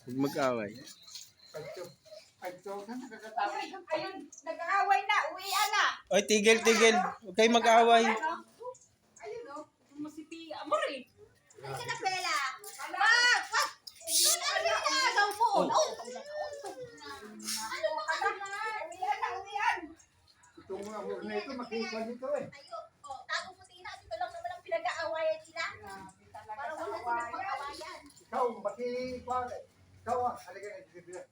Huwag mag-away. Ayun, nag-aaway na, uwian na. Oy, tigil. Huwag kayo mag-away. Ayun o, musipi, amor eh. Ano ka na, Bella? Wag! Ano po? Ano ka na? Uwian. Itong mga amor na ito, makikita nito eh. Tago mo tina, ito lang naman ang pinag-aawayan sila. Para wala silang pag-awayan. Ikaw, makikita. Ikaw ah, halika na.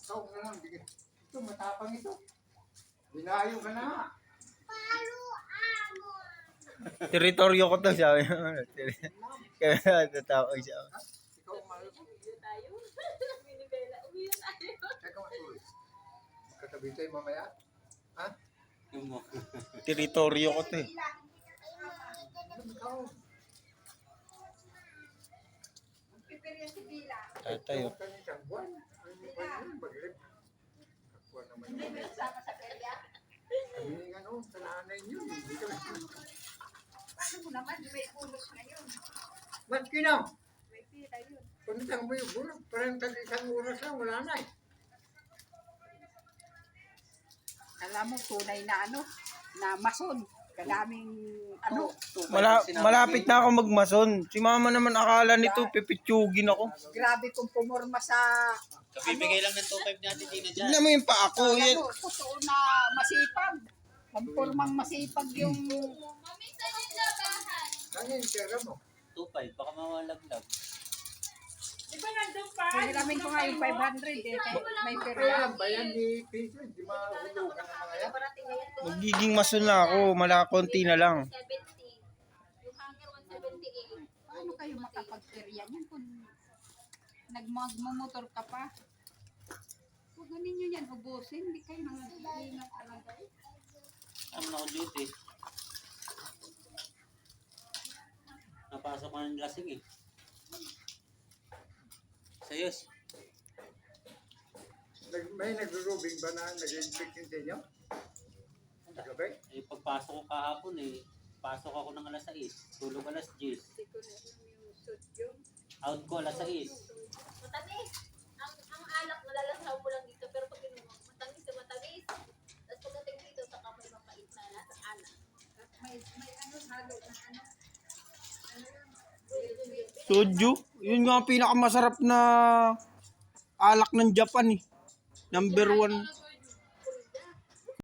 Ikaw na lang, bigyan. Ito, matapang ito. Binayo ka na. Teritoryo ko to, sabi mo. Kaya tatawag siya. Ikaw, mahal ko. Teka, matuloy. Magkatabi tayo mamaya. Ha? Teritoryo ko to eh. Ikaw. Pipirya si Bila. Tatay, oh. Ikaw isang buwan. Ano ba yun? Maglip. Kakuha naman Hindi yun. mo sama sa perya. Kami nga sa nanay niyo. Hindi kami. Paano mo naman, may ulos ngayon. Ba't kinaw? May pira yun. Puntang mo yung bulog. Parang tag-isang oras lang, wala na eh. Alam mo, tunay na na mason. Kadaming Malapit na ako magmason. Si mama naman akala nito, pipitsugin ako. grabe kung pumorma sa Kabibigay lang ng 2.5 natin din na dyan. Tignan mo yung pa ako. Yan. totoo na masipag. Pagpurmang masipag yung Ano yung pera mo? 2.5, baka mawalaglag. di ba nandun pa? Hiramin ko nga yung 500 eh. May Kaya perya. lang bayan ni Piso, hindi mahulugan ng mga yan. Parating ngayon po. Magiging mason na ako. Konti na lang. 70. Yung hanger 178. Paano kayo makapagperya niyan kung nagmagmumotor ka pa? Huwag ninyo yan ubusin. Hindi kayo nang nag-iingat talaga. Ano na ako duty? Napasok ko ng lasing eh. Sayos. May nag-rubing ba na nag-inspect din ninyo? Gabi? Eh, pagpasok ko kahapon eh, pasok ako ng alas 6, tulog alas 10. Hindi ko na alam yung sodyo. Out ko alas 6. Matamis. Ang alak, nalalasaw mo lang dito. Pero pag inuman, matamis na matamis. Tapos pagdating dito, saka may mapait na nasa alak. May halo na Soju. Yun nga ang pinakamasarap na alak ng Japan eh. Number 1.